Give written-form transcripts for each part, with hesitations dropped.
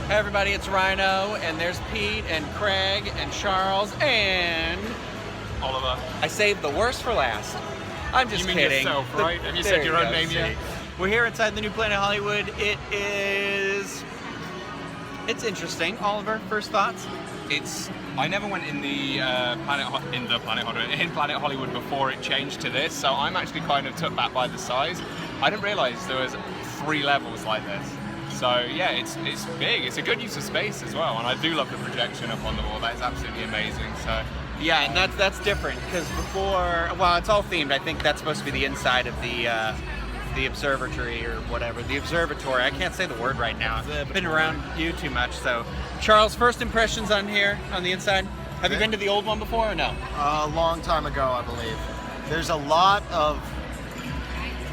Hey everybody, it's Ryno, and there's Pete and Craig and Charles and Oliver. I saved the worst for last. I'm just You mean kidding. yourself, right? Have you There said your own go, name yet? see? We're here inside the new Planet Hollywood. It's interesting. Oliver, first thoughts? I never went in the Planet Hollywood before it changed to this, so I'm actually kind of took back by the size. I didn't realise there was 3 levels like this. So yeah, it's big. It's a good use of space as well, and I do love the projection up on the wall. That is absolutely amazing. So Yeah, and that's different because before, well, it's all themed. I think that's supposed to be the inside of the observatory or whatever. The observatory. I can't say the word right now. I've been around you too much. So, Charles, first impressions on here on the inside. Have you been to the old one before or no? A long time ago, I believe. There's a lot of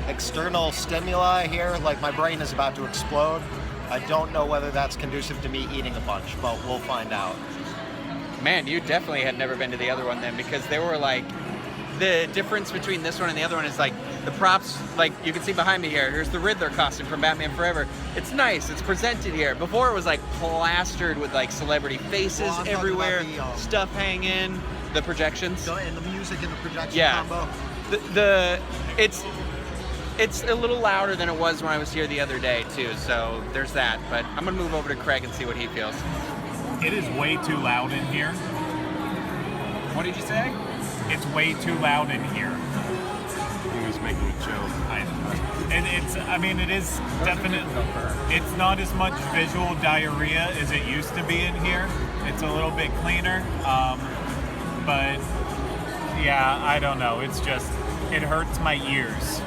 external stimuli here, like my brain is about to explode. I don't know whether that's conducive to me eating a bunch, but we'll find out. Man, you definitely had never been to the other one then, because they were like, the difference between this one and the other one is like the props, like you can see behind me here, here's the Riddler costume from Batman Forever. It's nice, it's presented here. Before it was like plastered with like celebrity faces everywhere, stuff hanging, the projections. And the music and the projection combo. It's a little louder than it was when I was here the other day too, so there's that. But I'm gonna move over to Craig and see what he feels. It is way too loud in here. what did you say? It's way too loud in here. He was making a joke. It is definitely, it's not as much visual diarrhea as it used to be in here. It's a little bit cleaner, but yeah, I don't know. It's just, it hurts my ears.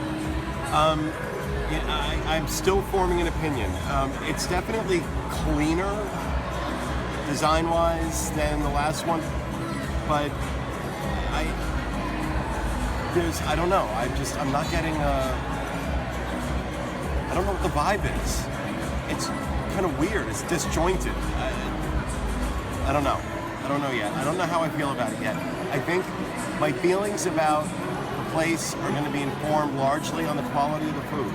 I'm still forming an opinion. It's definitely cleaner, design-wise, than the last one, but I don't know. I'm not getting I don't know what the vibe is. It's kind of weird. It's disjointed. I don't know. I don't know yet. I don't know how I feel about it yet. I think my feelings about the place are going to be informed largely on the quality of the food.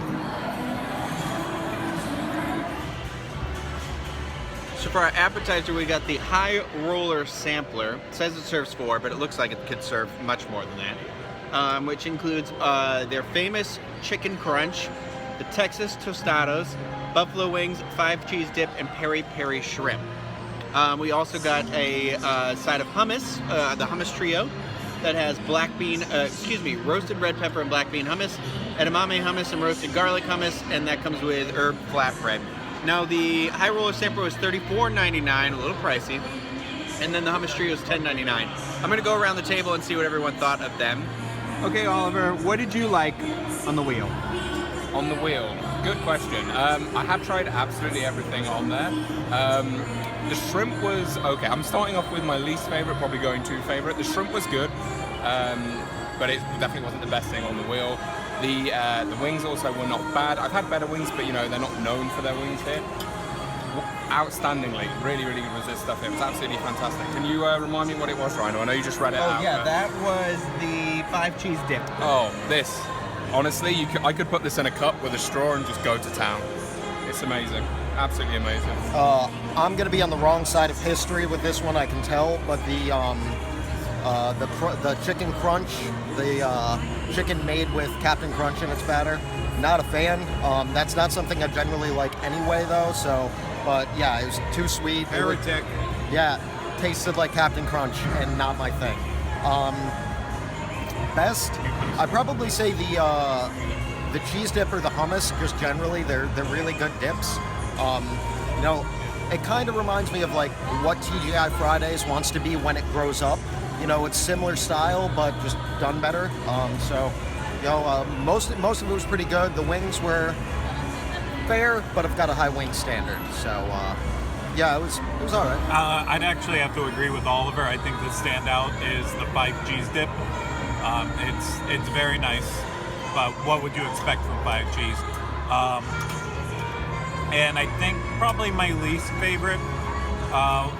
So for our appetizer, we got the high roller sampler. It says it serves 4, but it looks like it could serve much more than that. Which includes their famous chicken crunch, the Texas tostados, buffalo wings, 5 cheese dip, and peri-peri shrimp. We also got a side of hummus, the hummus trio, that has roasted red pepper and black bean hummus, edamame hummus and roasted garlic hummus, and that comes with herb flatbread. Now the high roller sampler was $34.99, a little pricey, and then the hummus trio is $10.99. I'm gonna go around the table and see what everyone thought of them. Okay, Oliver, what did you like on the wheel? On the wheel, good question. I have tried absolutely everything on there. The shrimp was okay. I'm starting off with my least favorite, probably going to favorite. The shrimp was good, but it definitely wasn't the best thing on the wheel. The wings also were not bad. I've had better wings, but they're not known for their wings here. Outstandingly, really, really good was this stuff. It was absolutely fantastic. Can you remind me what it was, Ryno? I know you just read it out. Oh yeah, that was the 5 cheese dip. Oh, this. Honestly, I could put this in a cup with a straw and just go to town. It's amazing. Absolutely amazing. I'm going to be on the wrong side of history with this one, I can tell, but the chicken crunch, the chicken made with Captain Crunch in its batter, not a fan. That's not something I generally like anyway, though, so, but yeah, it was too sweet. Heretic. Yeah, tasted like Captain Crunch and not my thing. Best, I'd probably say the cheese dip or the hummus, just generally, they're really good dips. It kind of reminds me of like what TGI Fridays wants to be when it grows up. It's similar style, but just done better. Most of it was pretty good. The wings were fair, but I've got a high wing standard. So, yeah, it was all right. I'd actually have to agree with Oliver. I think the standout is the 5 cheese dip. It's very nice, but what would you expect from 5 cheese? And I think probably my least favorite,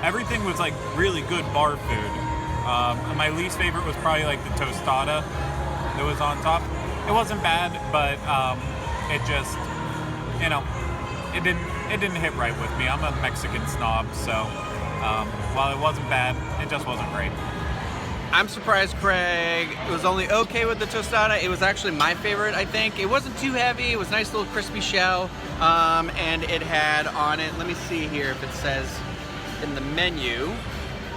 everything was like really good bar food. My least favorite was probably like the tostada that was on top. It wasn't bad, but it just, it didn't hit right with me. I'm a Mexican snob, so while it wasn't bad, it just wasn't great. I'm surprised Craig was only okay with the tostada. It was actually my favorite, I think. It wasn't too heavy. It was a nice little crispy shell. And it had on it, let me see here if it says in the menu,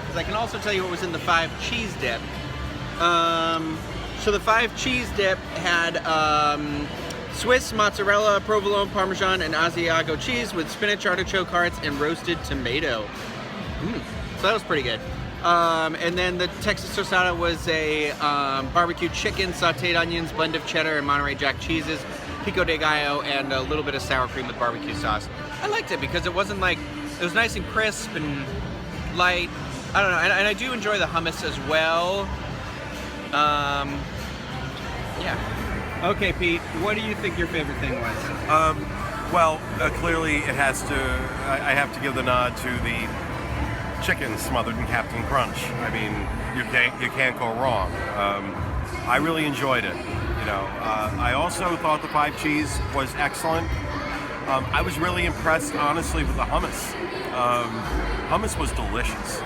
because I can also tell you what was in the 5 cheese dip. So the 5 cheese dip had Swiss, mozzarella, provolone, parmesan, and Asiago cheese with spinach, artichoke hearts, and roasted tomato. So that was pretty good. And then the Texas tostada was a barbecue chicken, sauteed onions, blend of cheddar and Monterey Jack cheeses, pico de gallo, and a little bit of sour cream with barbecue sauce. I liked it because it wasn't like, it was nice and crisp and light. I don't know, and I do enjoy the hummus as well. Yeah. Okay, Pete, what do you think your favorite thing was? Well, clearly it has to, I have to give the nod to the chicken smothered in Captain Crunch. I mean, you can't go wrong. I really enjoyed it. You know, I also thought the 5 cheese was excellent. I was really impressed, honestly, with the hummus. Hummus was delicious,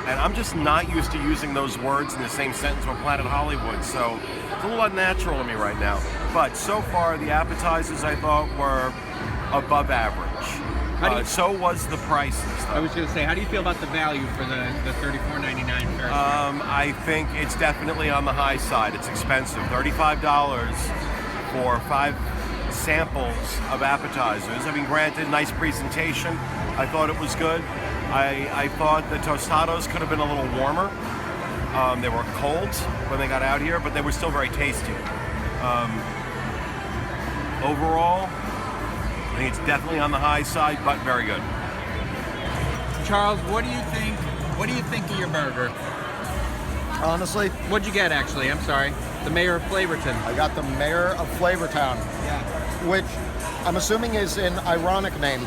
and I'm just not used to using those words in the same sentence with Planet Hollywood, so it's a little unnatural to me right now. But so far, the appetizers I thought were above average. So was the prices, though. I was going to say, how do you feel about the value for the $34.99 Ferris wheel? I think it's definitely on the high side. It's expensive. $35 for 5 samples of appetizers. I mean, granted, nice presentation. I thought it was good. I thought the tostados could have been a little warmer. They were cold when they got out here, but they were still very tasty. Overall, I think it's definitely on the high side, but very good. Charles, what do you think? What do you think of your burger? Honestly, What'd you get, actually? I'm sorry. The mayor of Flavorton. I got the Mayor of Flavortown, which I'm assuming is an ironic name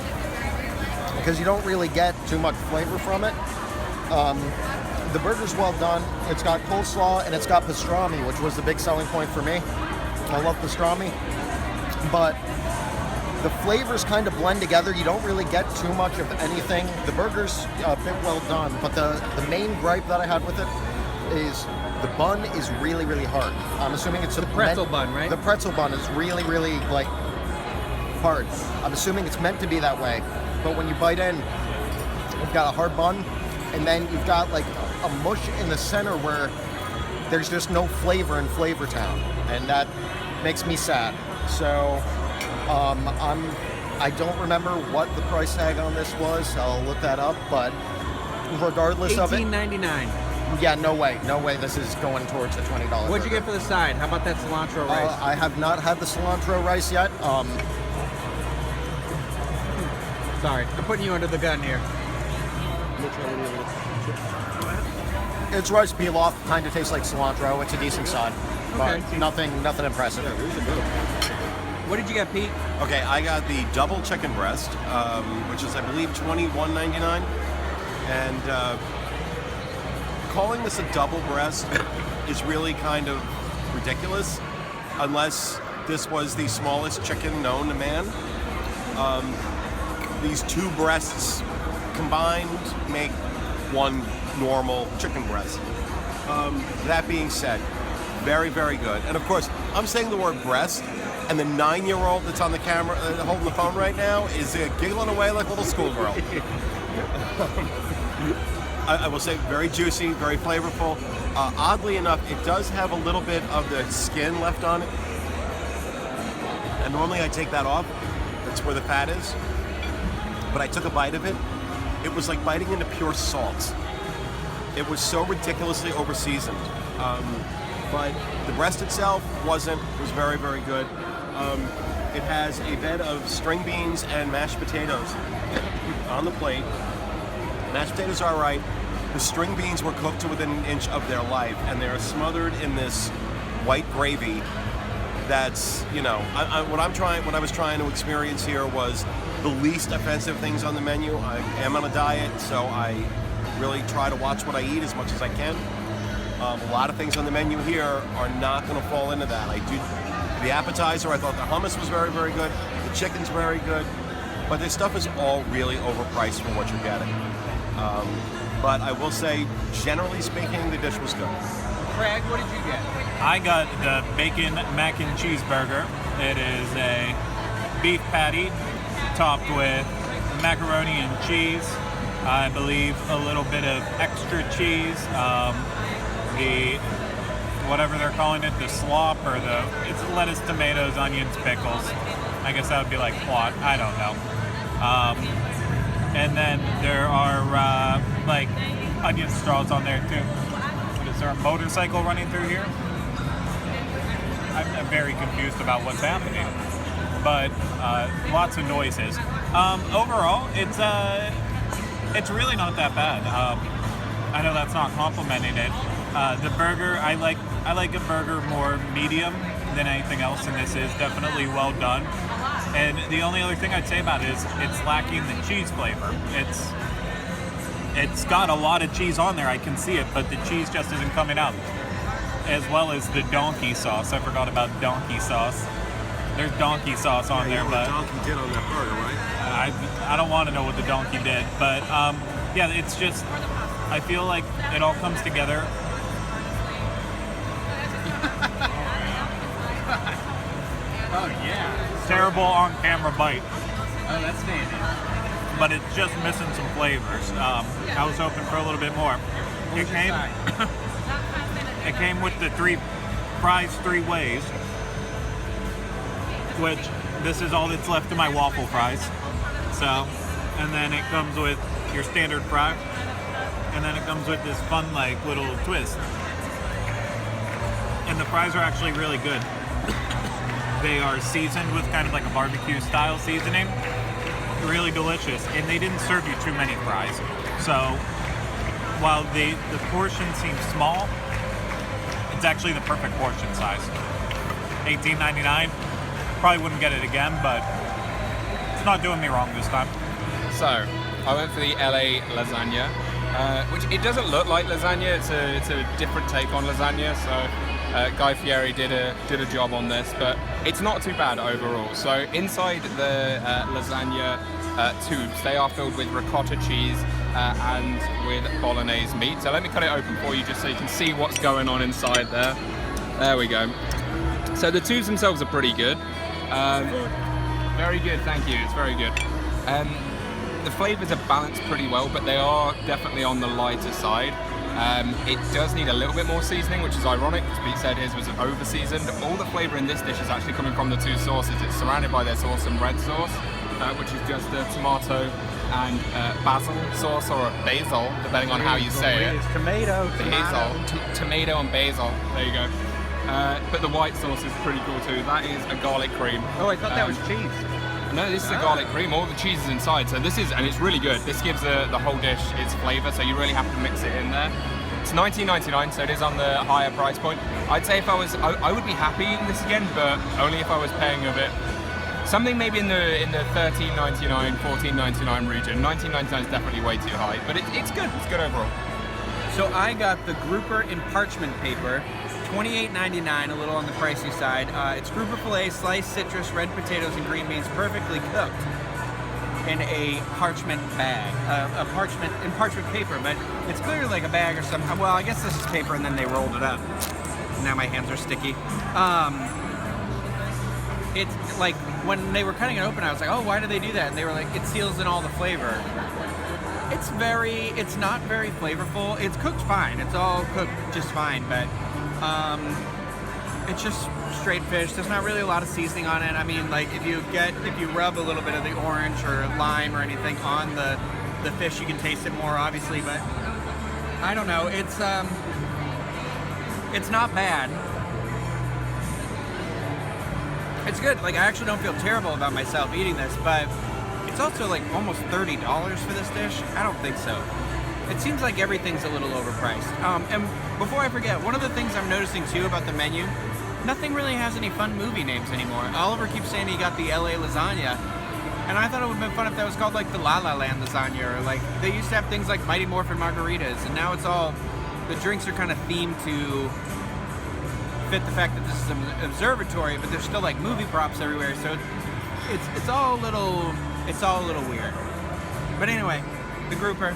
because you don't really get too much flavor from it. The burger's well done. It's got coleslaw and it's got pastrami, which was the big selling point for me. I love pastrami, but the flavors kind of blend together. You don't really get too much of anything. The burger's a bit well done, but the main gripe that I had with it is the bun is really, really hard. I'm assuming it's The pretzel bun, right? The pretzel bun is really, really like hard. I'm assuming it's meant to be that way, but when you bite in, you've got a hard bun, and then you've got like a mush in the center where there's just no flavor in Flavortown, and that makes me sad. So I don't remember what the price tag on this was. I'll look that up, but regardless of it, $18.99. yeah, no way this is going towards the $20. What'd you get for the side? How about that cilantro rice? I have not had the cilantro rice yet. Sorry, I'm putting you under the gun here. It's rice pilaf, kind of tastes like cilantro. It's a decent side, but Okay. nothing impressive. What did you get, Pete? Okay, I got the double chicken breast, which is, I believe, $21.99. And calling this a double breast is really kind of ridiculous, unless this was the smallest chicken known to man. These 2 breasts combined make one normal chicken breast. That being said, very, very good. And of course, I'm saying the word breast, and the 9-year-old that's on the camera, holding the phone right now, is giggling away like a little schoolgirl. I will say, very juicy, very flavorful. Oddly enough, it does have a little bit of the skin left on it. And normally I take that off. That's where the fat is. But I took a bite of it. It was like biting into pure salt. It was so ridiculously over-seasoned. But the breast itself was very, very good. It has a bed of string beans and mashed potatoes on the plate. Mashed potatoes are all right. The string beans were cooked to within an inch of their life, and they're smothered in this white gravy. That's, you know, what I was trying to experience here was the least offensive things on the menu. I am on a diet, so I really try to watch what I eat as much as I can. A lot of things on the menu here are not going to fall into that. The appetizer, I thought the hummus was very, very good. The chicken's very good. But this stuff is all really overpriced for what you're getting. But I will say, generally speaking, the dish was good. Craig, what did you get? I got the bacon mac and cheese burger. It is a beef patty topped with macaroni and cheese. I believe a little bit of extra cheese. The whatever they're calling it, the slop or it's lettuce, tomatoes, onions, pickles. I guess that would be like plot. I don't know. And then there are like onion straws on there too. Is there a motorcycle running through here? I'm very confused about what's happening. But lots of noises. Overall, it's really not that bad. I know that's not complimenting it. The burger, I like a burger more medium than anything else, and this is definitely well done. And the only other thing I'd say about it is it's lacking the cheese flavor. It's got a lot of cheese on there, I can see it, but the cheese just isn't coming out. As well as the donkey sauce. I forgot about donkey sauce. There's donkey sauce on there, but donkey did on that burger, right? I don't want to know what the donkey did, but yeah, it's just, I feel like it all comes together. Oh yeah. Terrible on-camera bite, Oh, that's dandy. but it's just missing some flavors. I was hoping for a little bit more. It came with the 3 fries 3 ways, which this is all that's left of my waffle fries. So, and then it comes with your standard fry, and then it comes with this fun like little twist. And the fries are actually really good. They are seasoned with kind of like a barbecue style seasoning. Really delicious, and they didn't serve you too many fries. So while the portion seems small, it's actually the perfect portion size. $18.99. Probably wouldn't get it again, but it's not doing me wrong this time. So, I went for the LA lasagna, which it doesn't look like lasagna. It's a different take on lasagna. So, Guy Fieri did a job on this, but it's not too bad overall. So, inside the lasagna tubes, they are filled with ricotta cheese and with bolognese meat. So, let me cut it open for you just so you can see what's going on inside there. There we go. So, the tubes themselves are pretty good. Very good, thank you. It's very good. The flavors are balanced pretty well, but they are definitely on the lighter side. It does need a little bit more seasoning, which is ironic because Pete said his was over-seasoned. All the flavor in this dish is actually coming from the 2 sauces. It's surrounded by this awesome red sauce, which is just a tomato and basil sauce, or a basil, depending on how you say it. It's tomato. Tomato and basil. There you go. But the white sauce is pretty cool too. That is a garlic cream. Oh, I thought that was cheese. No, this is a garlic cream. All the cheese is inside. So this is, and it's really good. This gives the whole dish its flavor. So you really have to mix it in there. It's $19.99, so it is on the higher price point. I'd say if I would be happy eating this again, but only if I was paying a bit. Something maybe in the $13.99, $14.99 region. $19.99 is definitely way too high, but it's good. It's good overall. So I got the grouper in parchment paper, $28.99, a little on the pricey side. It's grouper filet, sliced citrus, red potatoes, and green beans, perfectly cooked in a parchment bag, in parchment paper, but it's clearly like a bag or something. Well, I guess this is paper, and then they rolled it up. Now my hands are sticky. It's like when they were cutting it open, I was like, oh, why do they do that? And they were like, it seals in all the flavor. It's not very flavorful. It's cooked fine. It's all cooked just fine, but it's just straight fish. There's not really a lot of seasoning on it. I mean, like if you rub a little bit of the orange or lime or anything on the fish, you can taste it more, obviously, but I don't know. It's not bad. It's good. Like, I actually don't feel terrible about myself eating this, but it's also like almost $30 for this dish. I don't think so. It seems like everything's a little overpriced. And before I forget, one of the things I'm noticing too about the menu, nothing really has any fun movie names anymore. Oliver keeps saying he got the LA lasagna, and I thought it would have been fun if that was called like the La La Land lasagna, or like they used to have things like Mighty Morphin margaritas, and now it's all, the drinks are kind of themed to fit the fact that this is an observatory, but there's still like movie props everywhere, so it's all a little It's all a little weird. But anyway, the grouper,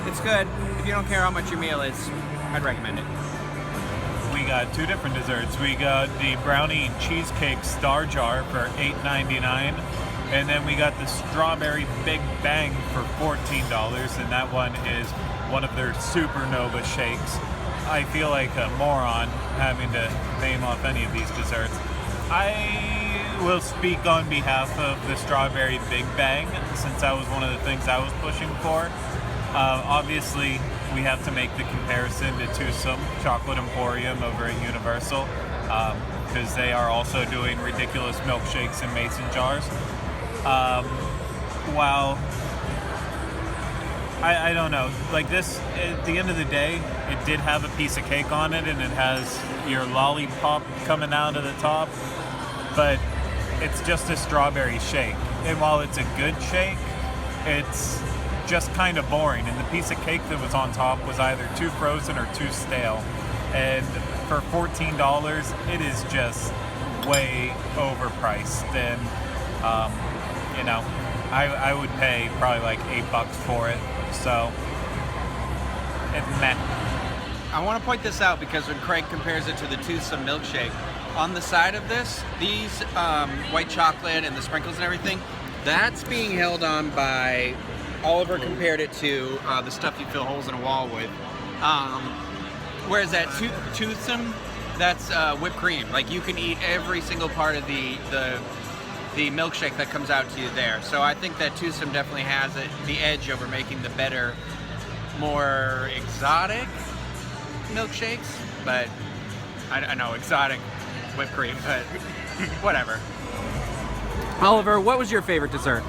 it's good. If you don't care how much your meal is, I'd recommend it. We got two different desserts. We got the brownie cheesecake star jar for $8.99, and then we got the strawberry Big Bang for $14, and that one is one of their supernova shakes. I feel like a moron having to name off any of these desserts. I will speak on behalf of the strawberry Big Bang, since that was one of the things I was pushing for. Obviously, we have to make the comparison to Twosome Chocolate Emporium over at Universal, because they are also doing ridiculous milkshakes in mason jars. While I don't know, like this, at the end of the day, it did have a piece of cake on it, and it has your lollipop coming out of the top, but it's just a strawberry shake. And while it's a good shake, it's just kind of boring, and the piece of cake that was on top was either too frozen or too stale. And for $14, it is just way overpriced. And you know, I would pay probably like $8 for it. So it's meh. I want to point this out because when Craig compares it to the Twosome milkshake, on the side of this, these white chocolate and the sprinkles and everything, that's being held on by Oliver compared it to the stuff you fill holes in a wall with. Whereas that Twosome, that's whipped cream. Like you can eat every single part of the milkshake that comes out to you there. So I think that Twosome definitely has the edge over making the better, more exotic milkshakes. But I know exotic whipped cream, but whatever. Oliver, what was your favorite dessert?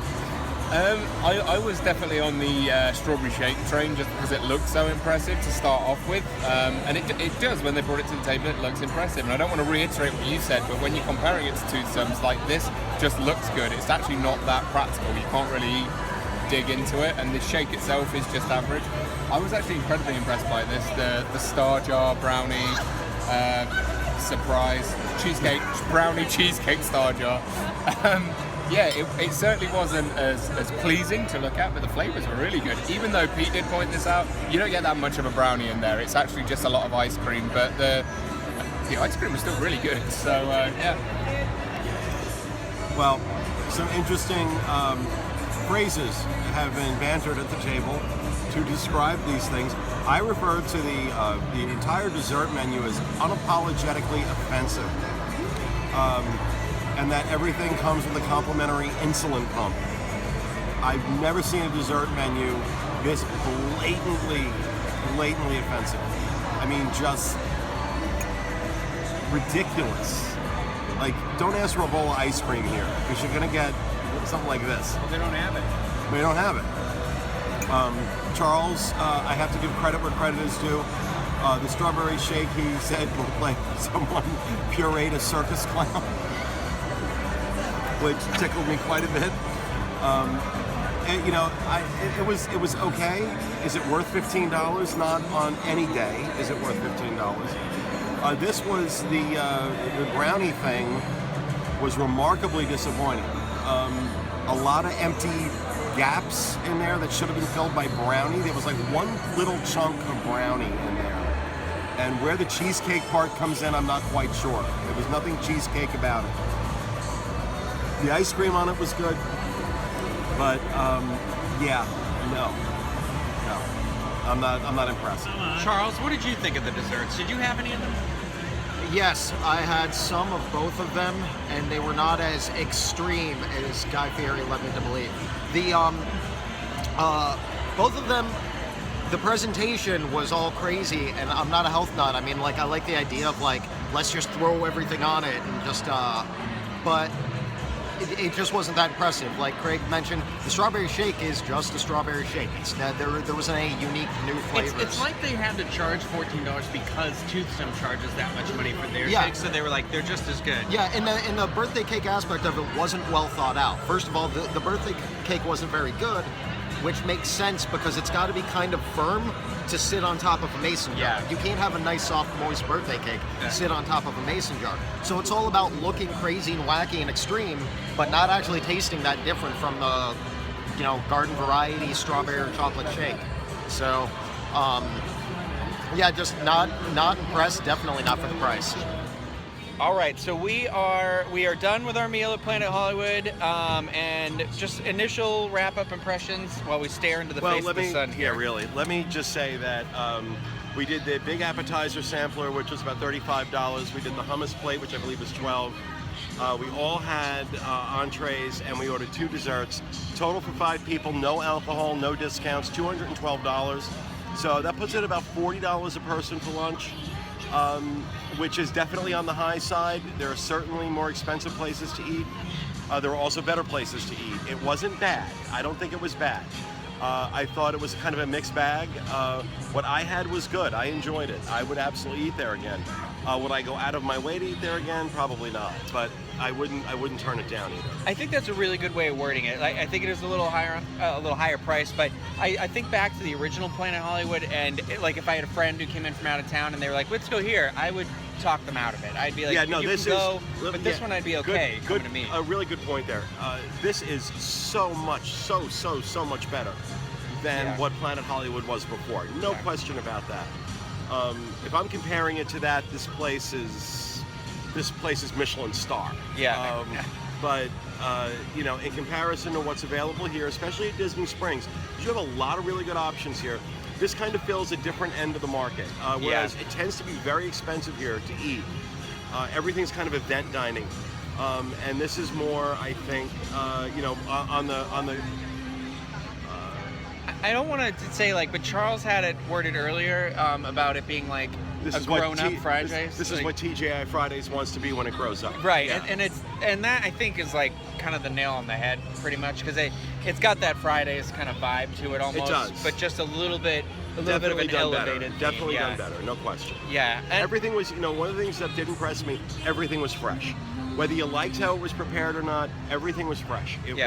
I was definitely on the strawberry shake train just because it looked so impressive to start off with. And it does, when they brought it to the table, it looks impressive. And I don't want to reiterate what you said, but when you're comparing it to Twosomes, like this just looks good. It's actually not that practical. You can't really dig into it, and the shake itself is just average. I was actually incredibly impressed by this. The star jar brownie, surprise, cheesecake, brownie cheesecake star jar. Yeah, it certainly wasn't as pleasing to look at, but the flavors were really good. Even though Pete did point this out, you don't get that much of a brownie in there. It's actually just a lot of ice cream, but the ice cream was still really good. So, yeah. Well, some interesting phrases have been bantered at the table to describe these things. I refer to the entire dessert menu as unapologetically offensive. And that everything comes with a complimentary insulin pump. I've never seen a dessert menu this blatantly offensive. I mean, just ridiculous. Like, don't ask for a bowl of ice cream here, because you're gonna get something like this. Well, they don't have it. We don't have it. Charles, I have to give credit where credit is due. The strawberry shake, he said, looked like someone pureed a circus clown. Which tickled me quite a bit. And, you know, it was okay. Is it worth $15? Not on any day is it worth $15. This was the brownie thing was remarkably disappointing. A lot of empty gaps in there that should have been filled by brownie. There was like one little chunk of brownie in there. And where the cheesecake part comes in, I'm not quite sure. There was nothing cheesecake about it. The ice cream on it was good, but yeah, no, I'm not impressed. Charles, what did you think of the desserts? Did you have any of them? Yes, I had some of both of them, and they were not as extreme as Guy Fieri led me to believe. Both of them, the presentation was all crazy, and I'm not a health nut. I mean, like, I like the idea of, like, let's just throw everything on it and just, but it just wasn't that impressive. Like Craig mentioned, the strawberry shake is just a strawberry shake. It's not, there wasn't any unique new flavors. It's like they had to charge $14 because Twosome charges that much money for their shakes, so they were like, they're just as good. Yeah, and the birthday cake aspect of it wasn't well thought out. First of all, the birthday cake wasn't very good, which makes sense because it's got to be kind of firm to sit on top of a mason jar. Yeah. You can't have a nice, soft, moist birthday cake sit on top of a mason jar. So it's all about looking crazy and wacky and extreme, but not actually tasting that different from the, garden variety strawberry or chocolate shake. So, yeah, just not impressed. Definitely not for the price. All right, so we are done with our meal at Planet Hollywood, and just initial wrap-up impressions while we stare into the face of the sun here. Yeah, really. Let me just say that we did the big appetizer sampler, which was about $35. We did the hummus plate, which I believe was $12. We all had entrees, and we ordered 2 desserts. Total for 5 people, no alcohol, no discounts, $212. So that puts it about $40 a person for lunch. Which is definitely on the high side. There are certainly more expensive places to eat. There are also better places to eat. It wasn't bad. I don't think it was bad. I thought it was kind of a mixed bag. What I had was good. I enjoyed it. I would absolutely eat there again. Would I go out of my way to eat there again? Probably not. But I wouldn't turn it down either. I think that's a really good way of wording it. I think it is a little higher price, but I think back to the original Planet Hollywood, and if I had a friend who came in from out of town and they were like, "Let's go here," I would talk them out of it. I'd be like, yeah, no, "You this can go," is, but this one I'd be okay good, coming to me. A really good point there. This is so much better than what Planet Hollywood was before. No question about that. If I'm comparing it to that, this place is Michelin star. Yeah. But in comparison to what's available here, especially at Disney Springs, you have a lot of really good options here. This kind of fills a different end of the market, whereas it tends to be very expensive here to eat. Everything's kind of event dining, and this is more, I think, on the. I don't want to say but Charles had it worded earlier about it being like a grown-up Fridays. This is what TGI Fridays wants to be when it grows up. Right, Yeah. and that I think is kind of the nail on the head, pretty much, because it's got that Fridays kind of vibe to it almost. It does, but just a little bit of an elevated theme. Definitely done better, no question. Yeah, and Everything was, one of the things that did impress me, everything was fresh. Whether you liked how it was prepared or not, everything was fresh. It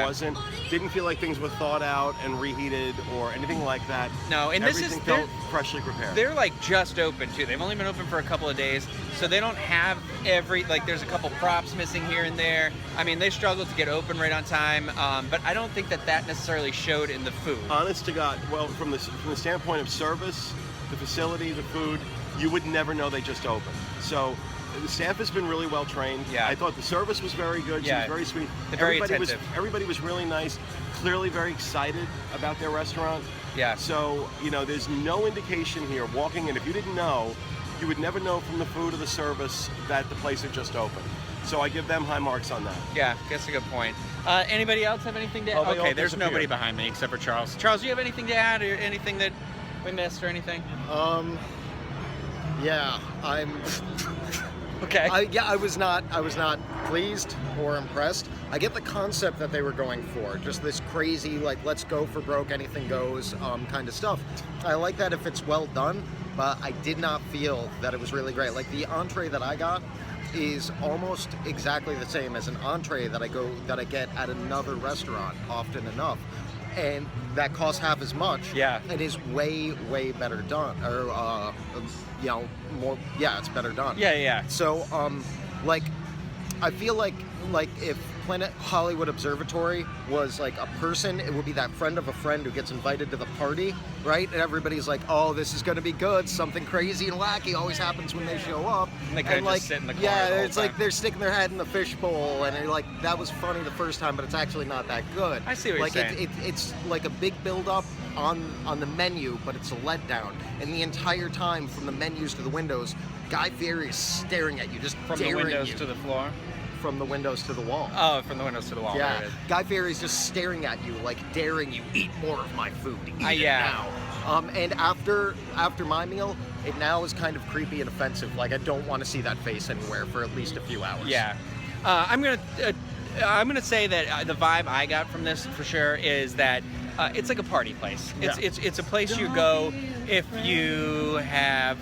didn't feel like things were thought out and reheated or anything like that. No, and everything felt freshly prepared. They're just open too. They've only been open for a couple of days, so they don't have there's a couple props missing here and there. I mean, they struggled to get open right on time, but I don't think that necessarily showed in the food. Honest to God, well, from the standpoint of service, the facility, the food, you would never know they just opened. So the staff has been really well trained. Yeah. I thought the service was very good. She was very sweet. They're very attentive. Everybody was really nice, clearly very excited about their restaurant. Yeah. So, there's no indication here walking in. If you didn't know, you would never know from the food or the service that the place had just opened. So I give them high marks on that. Yeah, that's a good point. Anybody else have anything to add? Oh, they all Okay, there's disappeared. nobody behind me except for Charles. Charles, do you have anything to add or anything that we missed or anything? Yeah, I'm. Okay. I was not pleased or impressed. I get the concept that they were going for, just this crazy let's go for broke, anything goes kind of stuff. I like that if it's well done, but I did not feel that it was really great. The entree that I got is almost exactly the same as an entree that I get at another restaurant often enough. And that costs half as much. Yeah. And is way better done, or more. Yeah, it's better done. Yeah. So, I feel like if Planet Hollywood Observatory was a person, it would be that friend of a friend who gets invited to the party, right? And everybody's like, "Oh, this is going to be good. Something crazy and wacky always happens when they show up." And they kind of just sit in the corner. Yeah, the whole it's time. they're sticking their head in the fishbowl, and they're that was funny the first time, but it's actually not that good. I see what you're saying. It's like a big build-up on the menu, but it's a letdown. And the entire time, from the menus to the windows, Guy Fieri is staring at you, just From the daring windows you. to the floor. From the windows to the wall. Oh, from the windows to the wall. There Yeah, it is. Guy Fieri's just staring at you, daring you. Eat more of my food. Eat it yeah. now. And after my meal, it now is kind of creepy and offensive. I don't want to see that face anywhere for at least a few hours. Yeah. I'm gonna say that the vibe I got from this for sure is that it's like a party place. It's a place you go if you have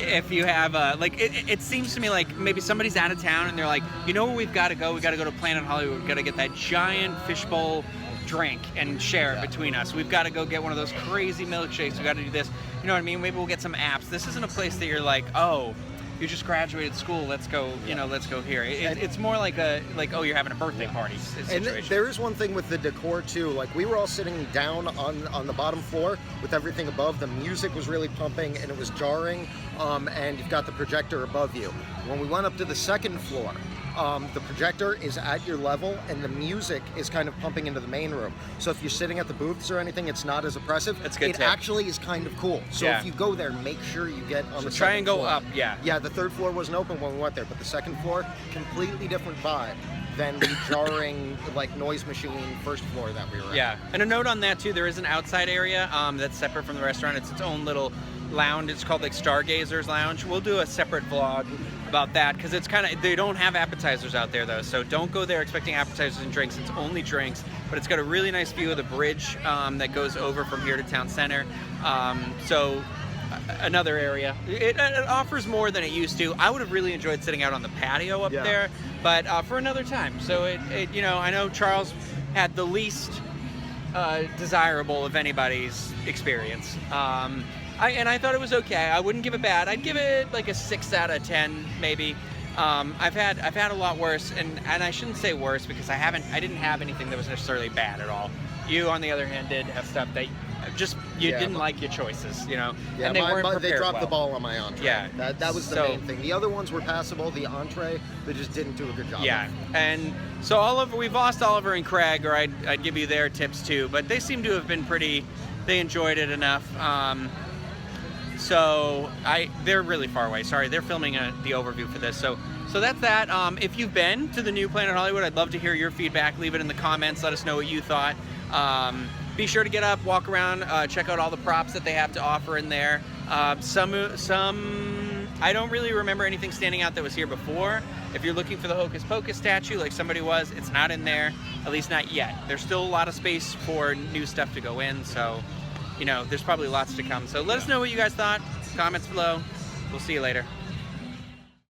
it seems to me like maybe somebody's out of town and they're like, where we've got to go? We got to go to Planet Hollywood. We've got to get that giant fishbowl drink and share it between us. We've got to go get one of those crazy milkshakes. We got to do this. You know what I mean? Maybe we'll get some apps. This isn't a place that you're like, oh, you just graduated school. Let's go. You know, let's go here. It's more like oh, you're having a birthday party situation. And there is one thing with the decor too. Like we were all sitting down on the bottom floor with everything above. The music was really pumping and it was jarring. And you've got the projector above you. When we went up to the second floor, the projector is at your level and the music is kind of pumping into the main room. So if you're sitting at the booths or anything, it's not as oppressive. That's a good It tip. actually is kind of cool. So if you go there, make sure you get on the try second and go floor. up. Yeah, the third floor wasn't open when we went there, but the second floor, completely different vibe than the jarring, like, noise machine first floor that we were at. Yeah, and a note on that too, there is an outside area that's separate from the restaurant. It's its own little lounge. It's called like Stargazer's Lounge. We'll do a separate vlog about that because it's kind of, they don't have appetizers out there though, so don't go there expecting appetizers and drinks. It's only drinks, but it's got a really nice view of the bridge that goes over from here to town center. So another area. It offers more than it used to. I would have really enjoyed sitting out on the patio up there, but for another time. So you know, I know Charles had the least desirable of anybody's experience. I thought it was okay. I wouldn't give it bad. I'd give it like a 6 out of 10 maybe. I've had a lot worse, and I shouldn't say worse because I didn't have anything that was necessarily bad at all. You, on the other hand, did have stuff that just didn't like your choices, you know. Yeah, and they weren't prepared they dropped well. the ball on my entree. Yeah, that was the main thing. The other ones were passable. The entree, they just didn't do a good job. Yeah, and so we've lost Oliver and Craig, or I'd give you their tips too, but they seem to have been pretty. They enjoyed it enough. So they're really far away. Sorry, they're filming the overview for this. So that's that. If you've been to the new Planet Hollywood, I'd love to hear your feedback. Leave it in the comments. Let us know what you thought. Be sure to get up, walk around, check out all the props that they have to offer in there. Some I don't really remember anything standing out that was here before. If you're looking for the Hocus Pocus statue like somebody was, it's not in there, at least not yet. There's still a lot of space for new stuff to go in, so you know, there's probably lots to come. So let us know what you guys thought. Comments below. We'll see you later.